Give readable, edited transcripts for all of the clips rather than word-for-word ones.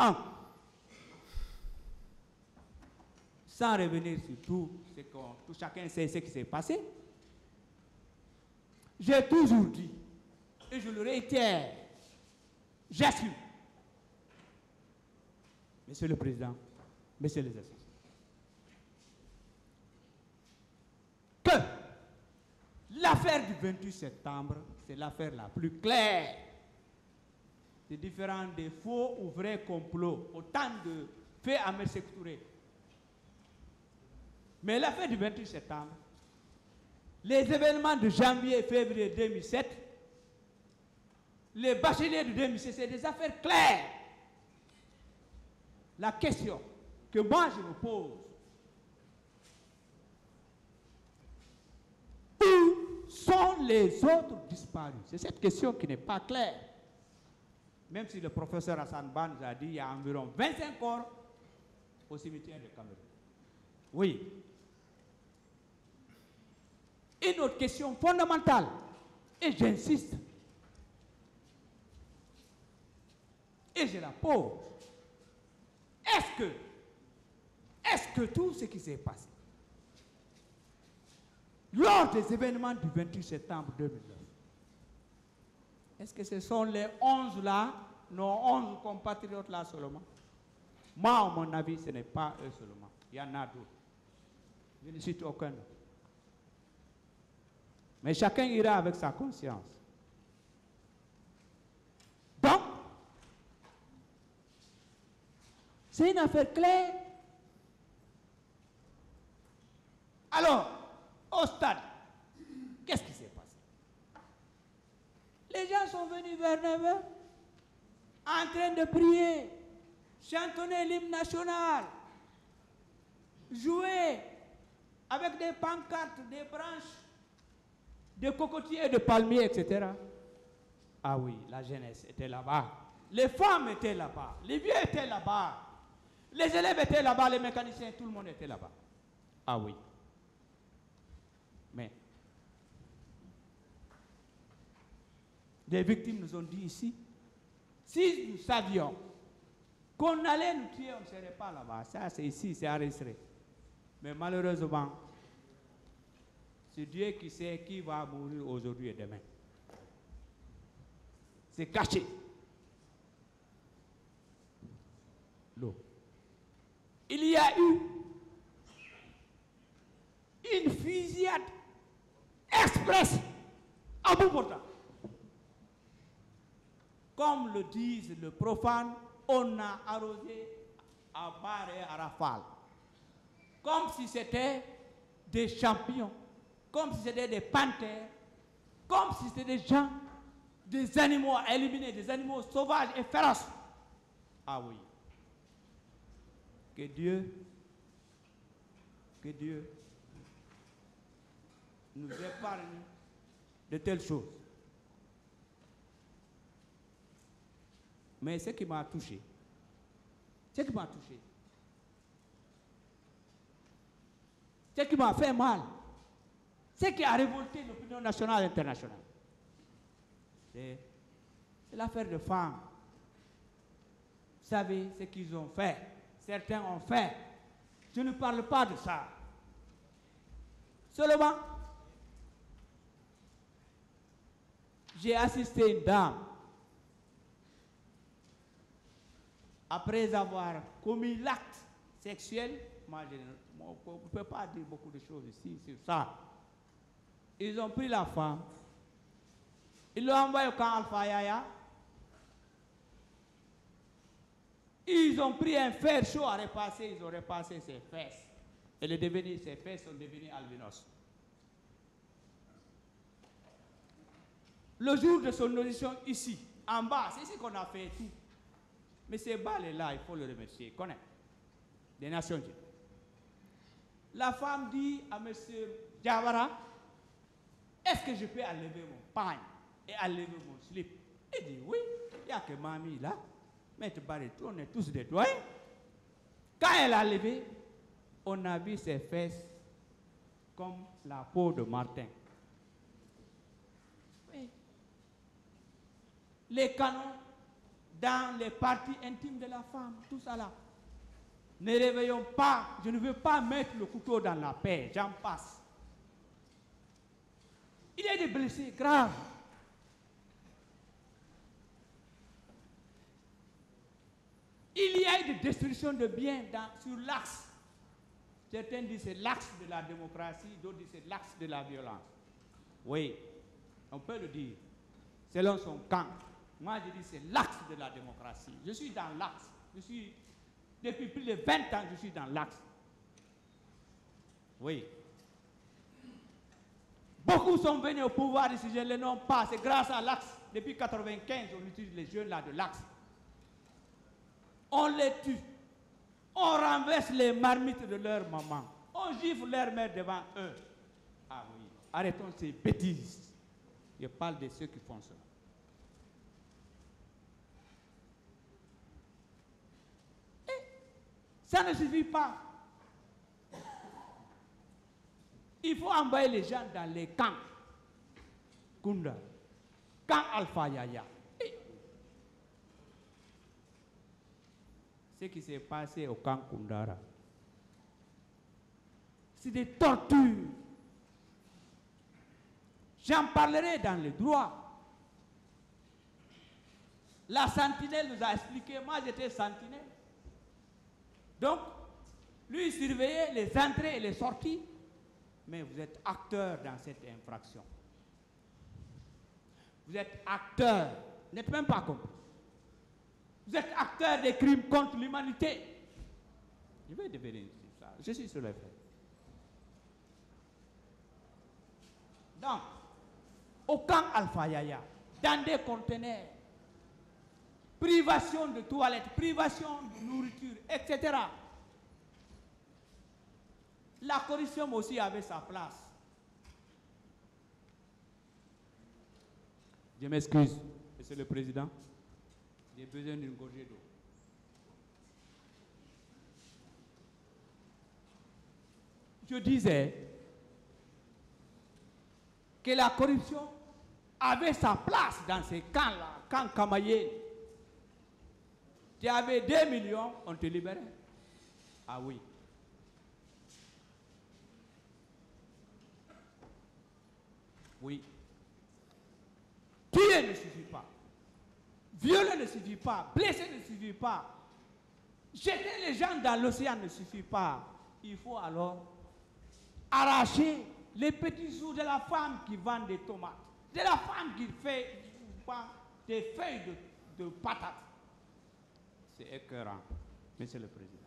Un, sans revenir sur tout, tout chacun sait ce qui s'est passé, j'ai toujours dit, et je le réitère, j'assume, Monsieur le Président, Messieurs les Excellences, que l'affaire du 28 septembre, c'est l'affaire la plus claire. C'est différent des faux ou vrais complots, autant de faits à me secourir. Mais l'affaire du 28 septembre, les événements de janvier et février 2007, les bacheliers de 2007, c'est des affaires claires. La question que moi je me pose, où sont les autres disparus? C'est cette question qui n'est pas claire. Même si le professeur Hassan Ban nous a dit qu'il y a environ 25 corps au cimetière de Cameroun. Oui. Une autre question fondamentale, et j'insiste, et je la pose. Est-ce que tout ce qui s'est passé lors des événements du 28 septembre 2009, est-ce que ce sont les 11 là, nos 11 compatriotes là seulement? Moi, à mon avis, ce n'est pas eux seulement. Il y en a d'autres. Je ne cite aucun autre. Mais chacun ira avec sa conscience. Donc, c'est une affaire claire. Alors, au stade, qu'est-ce qui s'est passé? Les gens sont venus vers 9h en train de prier, chantonner l'hymne national, jouer avec des pancartes, des branches, des cocotiers, de palmiers, etc. Ah oui, la jeunesse était là-bas. Les femmes étaient là-bas. Les vieux étaient là-bas. Les élèves étaient là-bas. Les mécaniciens, tout le monde était là-bas. Ah oui. Mais les victimes nous ont dit ici, si nous savions qu'on allait nous tuer, on ne serait pas là-bas. Ça, c'est ici, c'est enregistré. Mais malheureusement, c'est Dieu qui sait qui va mourir aujourd'hui et demain. C'est caché. L'eau. Il y a eu une fusillade express à bout portant. Comme le disent les profanes, on a arrosé à barre et à rafale. Comme si c'était des champions, comme si c'était des panthères, comme si c'était des gens, des animaux à éliminer, des animaux sauvages et féroces. Ah oui. Que Dieu nous épargne de telles choses. Mais ce qui m'a touché, ce qui m'a fait mal, ce qui a révolté l'opinion nationale et internationale, c'est l'affaire de femmes. Vous savez ce qu'ils ont fait, certains ont fait. Je ne parle pas de ça. Seulement, j'ai assisté à une dame, après avoir commis l'acte sexuel, moi je ne peux pas dire beaucoup de choses ici sur ça. Ils ont pris la femme, ils l'ont envoyée au camp Alpha Yaya, ils ont pris un fer chaud à repasser, ils ont repassé ses fesses. Et ses fesses sont devenues albinos. Le jour de son audition ici, en bas, c'est ici qu'on a fait tout. Mais ces balles-là, il faut le remercier. Connaît. Des Nations Unies. La femme dit à M. Diawara, est-ce que je peux enlever mon pagne et enlever mon slip? Il dit oui, il n'y a que mamie là. Mais on est tous des doigts. Quand elle a levé, on a vu ses fesses comme la peau de Martin. Oui. Les canons dans les parties intimes de la femme, tout ça là. Ne réveillons pas, je ne veux pas mettre le couteau dans la paix, j'en passe. Il y a des blessés graves. Il y a eu des destructions de biens sur l'axe. Certains disent que c'est l'axe de la démocratie, d'autres disent que c'est l'axe de la violence. Oui, on peut le dire, selon son camp. Moi, je dis que c'est l'axe de la démocratie. Je suis dans l'axe. Depuis plus de 20 ans, je suis dans l'axe. Oui. Beaucoup sont venus au pouvoir ici, je ne les nomme pas. C'est grâce à l'axe. Depuis 1995, on utilise les jeunes là de l'axe. On les tue. On renverse les marmites de leur maman. On gifle leur mère devant eux. Ah oui. Arrêtons ces bêtises. Je parle de ceux qui font ça. Ça ne suffit pas. Il faut envoyer les gens dans les camps. Kunda. Camp Alpha Yaya. Ce qui s'est passé au camp Kundara, c'est des tortures. J'en parlerai dans le droit. La sentinelle nous a expliqué, moi j'étais sentinelle. Donc, lui surveillait les entrées et les sorties, mais vous êtes acteur dans cette infraction. Vous êtes acteur, vous n'êtes même pas compris. Vous êtes acteur des crimes contre l'humanité. Je vais devenir ça, je suis sur les faits. Donc, au camp Alpha Yaya, dans des conteneurs, privation de toilettes, privation de nourriture, etc. La corruption aussi avait sa place. Je m'excuse, Monsieur le Président, j'ai besoin d'une gorgée d'eau. Je disais que la corruption avait sa place dans ces camps-là, camp Kamaye. Tu avais 2 millions, on te libérait. Ah oui. Oui. Tuer ne suffit pas. Violer ne suffit pas. Blesser ne suffit pas. Jeter les gens dans l'océan ne suffit pas. Il faut alors arracher les petits sous de la femme qui vend des tomates, de la femme qui fait des feuilles de patates. C'est écœurant, Monsieur le Président.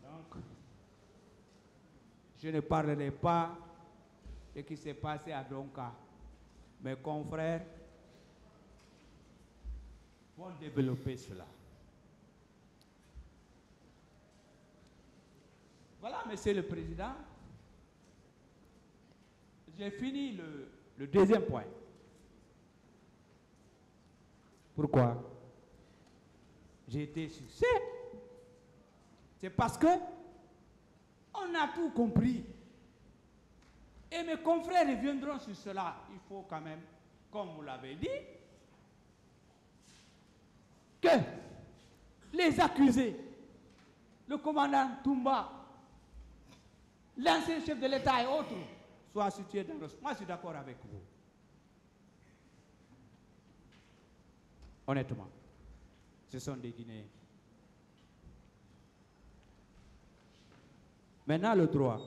Donc, je ne parlerai pas de ce qui s'est passé à Donka. Mes confrères vont développer cela. Voilà, Monsieur le Président. J'ai fini le deuxième point. Pourquoi? J'ai été succès. C'est parce que on a tout compris. Et mes confrères reviendront sur cela. Il faut quand même, comme vous l'avez dit, que les accusés, le commandant Toumba, l'ancien chef de l'État et autres, soient situés dans le... Moi, je suis d'accord avec vous. Honnêtement, ce sont des Guinéens. Maintenant, le droit.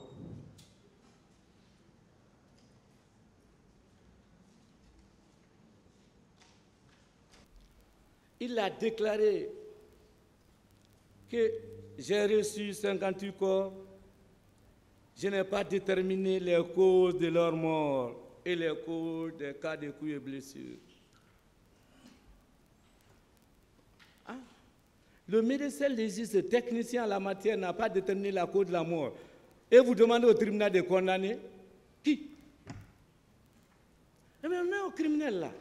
Il a déclaré que j'ai reçu 58 corps, je n'ai pas déterminé les causes de leur mort et les causes des cas de coups et blessures. Ah. Le médecin légiste technicien en la matière n'a pas déterminé la cause de la mort. Et vous demandez au tribunal de condamner qui? Mais on est au criminel là.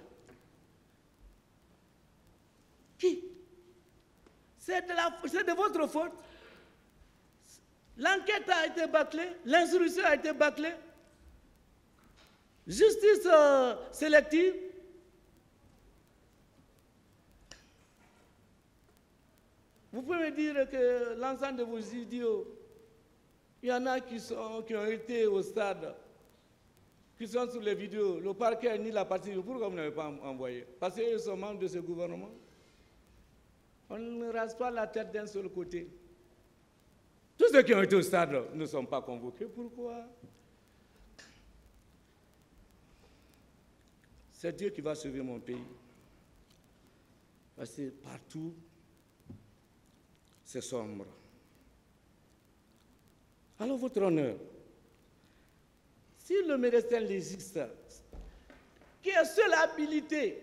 Qui? C'est de votre faute. L'enquête a été bâclée, l'instruction a été bâclée. Justice sélective. Vous pouvez me dire que l'ensemble de vos idiots, il y en a qui ont été au stade, qui sont sur les vidéos, le parquet ni la partie, pourquoi vous n'avez pas envoyé? Parce qu'ils sont membres de ce gouvernement. On ne rase pas la tête d'un seul côté. Tous ceux qui ont été au stade ne sont pas convoqués. Pourquoi? C'est Dieu qui va sauver mon pays. Parce que partout, c'est sombre. Alors, votre honneur, si le médecin légiste, qui est seul habilité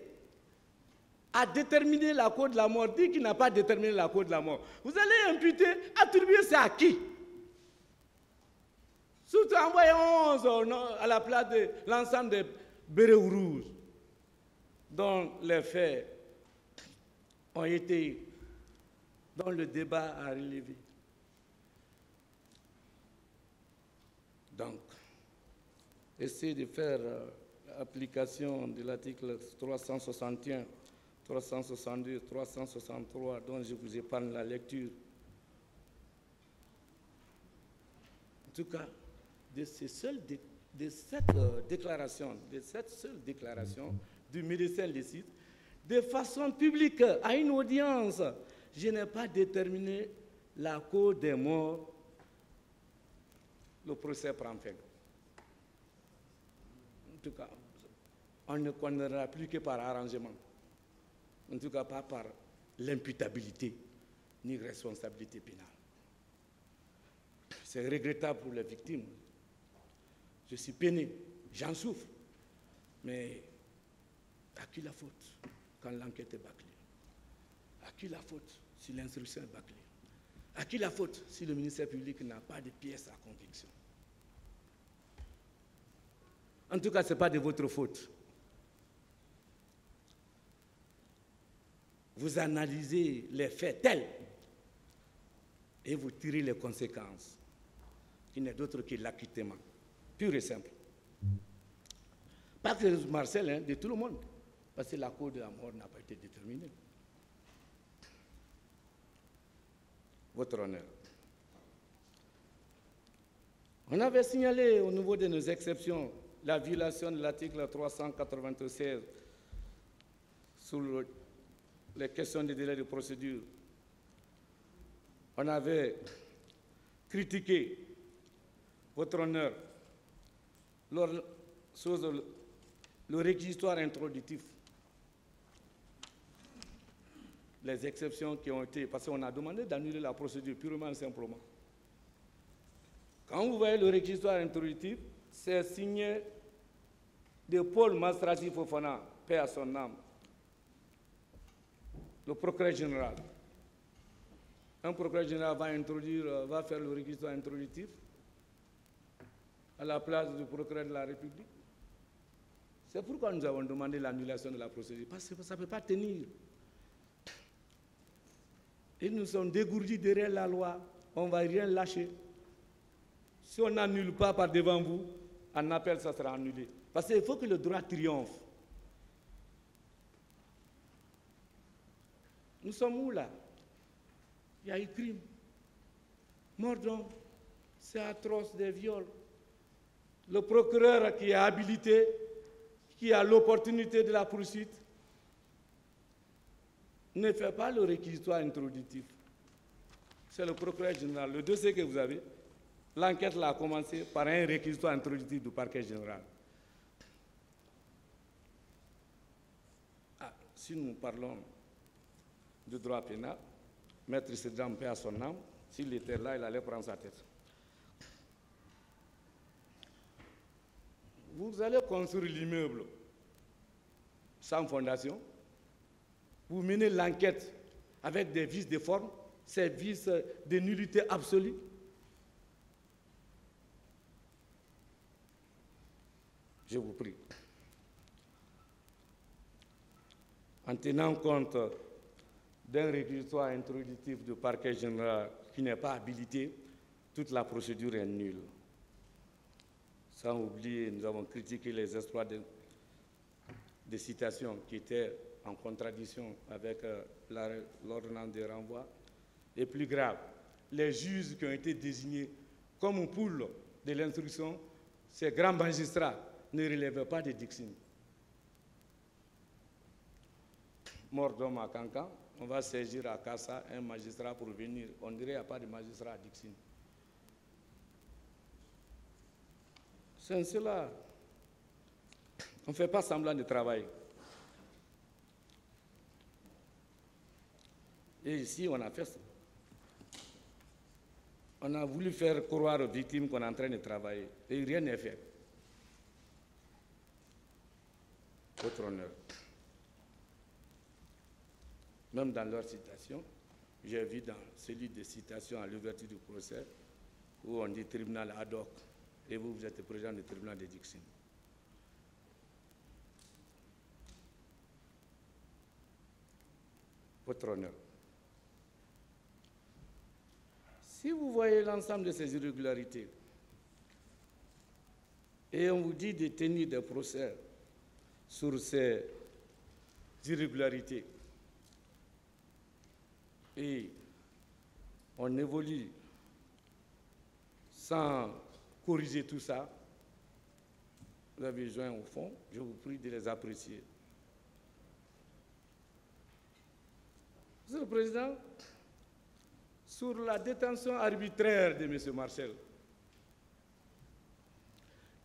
à déterminer la cause de la mort, dit qu'il n'a pas déterminé la cause de la mort, vous allez imputer, attribuer ça à qui? Surtout envoyer 11 à la place de l'ensemble des bérets rouges, dont les faits ont été, dont le débat a relevé. Donc, essayez de faire l'application de l'article 361, 362, 363, dont je vous épargne la lecture. En tout cas, de cette seule déclaration du médecin légiste, de façon publique, à une audience, je n'ai pas déterminé la cause des morts. Le procès prend fin. En tout cas, on ne condamnera plus que par arrangement. En tout cas, pas par l'imputabilité ni responsabilité pénale. C'est regrettable pour les victimes. Je suis peiné, j'en souffre. Mais à qui la faute quand l'enquête est bâclée? À qui la faute si l'instruction est bâclée? À qui la faute si le ministère public n'a pas de pièces à conviction? En tout cas, ce n'est pas de votre faute. Vous analysez les faits tels et vous tirez les conséquences, qui n'est d'autre que l'acquittement, pur et simple. Pas que de Marcel, hein, de tout le monde, parce que la cause de la mort n'a pas été déterminée. Votre honneur. On avait signalé au niveau de nos exceptions la violation de l'article 396 sur les questions des délais de procédure. On avait critiqué, votre honneur, le réquisitoire introductif. Les exceptions qui ont été, parce qu'on a demandé d'annuler la procédure purement et simplement. Quand vous voyez le réquisitoire introductif, c'est signé de Paul Mastrati Fofana, paix à son âme, le procureur général. Un procureur général va faire le réquisitoire introductif à la place du procureur de la République. C'est pourquoi nous avons demandé l'annulation de la procédure, parce que ça ne peut pas tenir. Et nous sommes dégourdis derrière la loi, on ne va rien lâcher. Si on n'annule pas par devant vous, en appel, ça sera annulé. Parce qu'il faut que le droit triomphe. Nous sommes où là? Il y a eu crime. Mort d'homme, c'est atroce, des viols. Le procureur qui est habilité, qui a l'opportunité de la poursuite, ne fait pas le réquisitoire introductif. C'est le procureur général. Le dossier que vous avez, l'enquête a commencé par un réquisitoire introductif du parquet général. Ah, si nous parlons du droit pénal, Maître Sédram, paix à son âme, s'il était là, il allait prendre sa tête. Vous allez construire l'immeuble sans fondation, vous menez l'enquête avec des vices de forme, ces vices de nullité absolue. Je vous prie, en tenant compte d'un réquisitoire introductif du parquet général qui n'est pas habilité, toute la procédure est nulle. Sans oublier, nous avons critiqué les exploits des citations qui étaient en contradiction avec l'ordonnance de renvoi. Et plus grave, les juges qui ont été désignés comme poule de l'instruction, ces grands magistrats ne relèvent pas de Dixine. Mort d'homme à Cancan, on va saisir à Kassa un magistrat pour venir. On dirait qu'il n'y a pas de magistrat à Dixine. C'est cela. On ne fait pas semblant de travail. Et ici, on a fait ça. On a voulu faire croire aux victimes qu'on est en train de travailler. Et rien n'est fait. Votre honneur. Même dans leur citation, j'ai vu dans celui des citations à l'ouverture du procès, où on dit tribunal ad hoc, et vous, vous êtes président du tribunal de Dixine. Votre honneur. Si vous voyez l'ensemble de ces irrégularités, et on vous dit de tenir des procès sur ces irrégularités, et on évolue sans corriger tout ça, vous avez joint au fond, je vous prie de les apprécier. Monsieur le Président, sur la détention arbitraire de M. Marcel,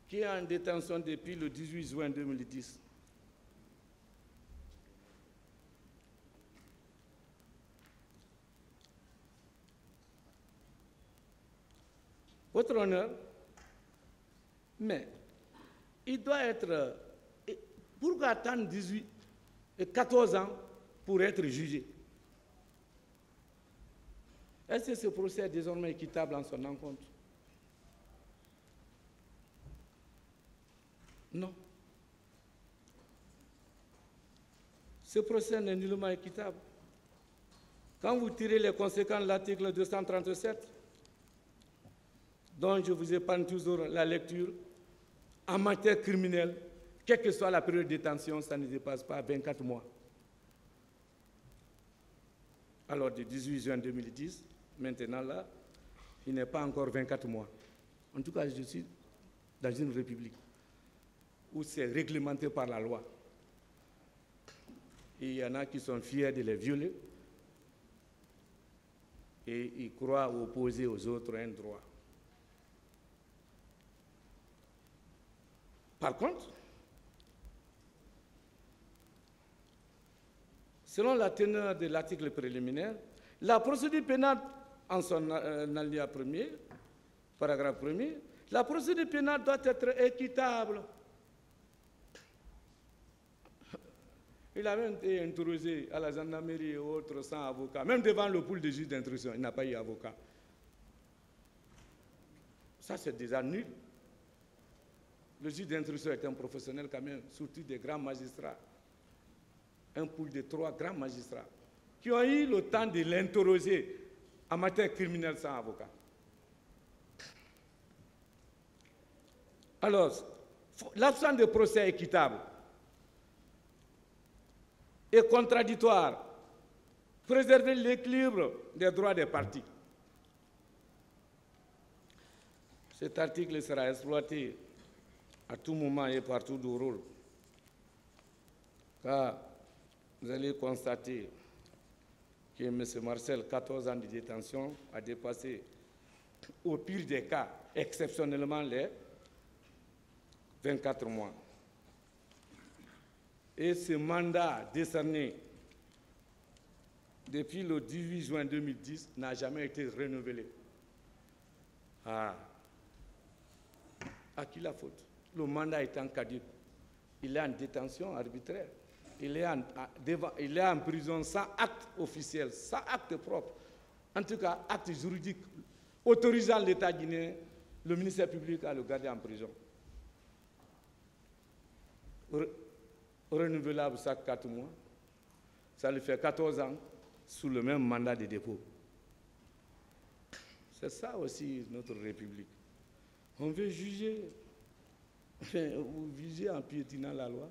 qui est en détention depuis le 18 juin 2010, Votre honneur, mais il doit être... Pourquoi attendre 18 et 14 ans pour être jugé? Est-ce que ce procès est désormais équitable en son encontre? Non. Ce procès n'est nullement équitable. Quand vous tirez les conséquences de l'article 237, dont je vous épargne toujours la lecture, en matière criminelle, quelle que soit la période de détention, ça ne dépasse pas 24 mois. Alors, du 18 juin 2010, maintenant là, il n'est pas encore 24 mois. En tout cas, je suis dans une république où c'est réglementé par la loi. Et il y en a qui sont fiers de les violer et ils croient opposer aux autres un droit. Par contre, selon la teneur de l'article préliminaire, la procédure pénale en son alinéa premier, paragraphe premier, la procédure pénale doit être équitable. Il a même été interrogé à la gendarmerie et autres sans avocat, même devant le pool de juges d'instruction, il n'a pas eu avocat. Ça, c'est déjà nul. Le juge d'instruction est un professionnel quand même, surtout des grands magistrats. Un pool de 3 grands magistrats qui ont eu le temps de l'interroger en matière criminelle sans avocat. Alors, l'absence de procès équitable et contradictoire, préserver l'équilibre des droits des parties. Cet article sera exploité à tout moment et partout du rôle. Car vous allez constater que M. Marcel, 14 ans de détention, a dépassé, au pire des cas, exceptionnellement les 24 mois. Et ce mandat décerné depuis le 18 juin 2010 n'a jamais été renouvelé. À qui la faute? Le mandat étant caduc. Il est en détention arbitraire. Il est en prison sans acte officiel, sans acte propre. En tout cas, acte juridique autorisant l'État guinéen, le ministère public à le garder en prison. Renouvelable chaque 4 mois. Ça lui fait 14 ans sous le même mandat de dépôt. C'est ça aussi notre République. On veut juger. Vous visez en piétinant la loi.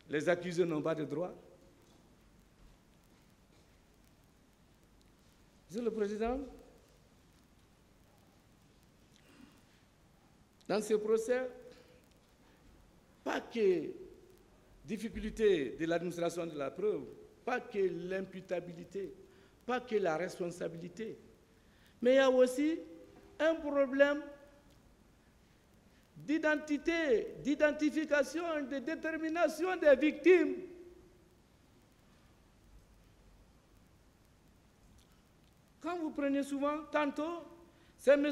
Les accusés n'ont pas de droit. Monsieur le Président, dans ce procès, pas que difficulté de l'administration de la preuve, pas que l'imputabilité, pas que la responsabilité, mais il y a aussi un problème d'identité, d'identification, de détermination des victimes. Quand vous prenez souvent, tantôt, c'est M.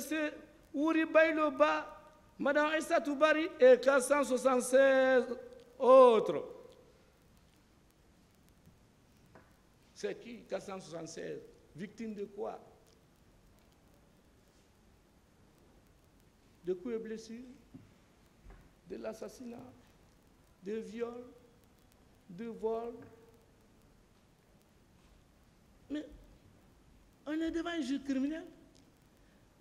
Ouri Bailoba, Mme Aïssa Toubari et 476 autres. C'est qui 476? Victimes de quoi? De coups et blessures, de l'assassinat, de viol, de vol. Mais on est devant un juge criminel.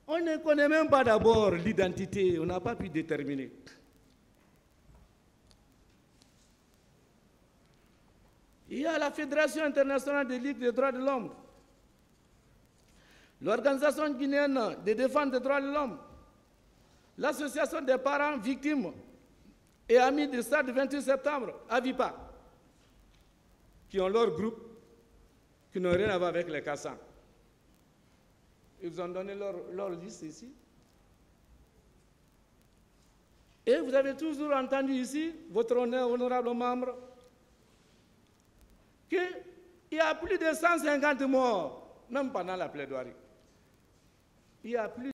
On ne connaît même pas d'abord l'identité, on n'a pas pu déterminer. Il y a la Fédération internationale des ligues des droits de l'homme, l'Organisation guinéenne de défense des droits de l'homme, l'Association des parents victimes et amis du stade du 28 septembre, AVIPA, qui ont leur groupe, qui n'ont rien à voir avec les Kassans. Ils vous ont donné leur liste ici. Et vous avez toujours entendu ici, votre honorable membre, qu'il y a plus de 150 morts, même pendant la plaidoirie. Il y a plus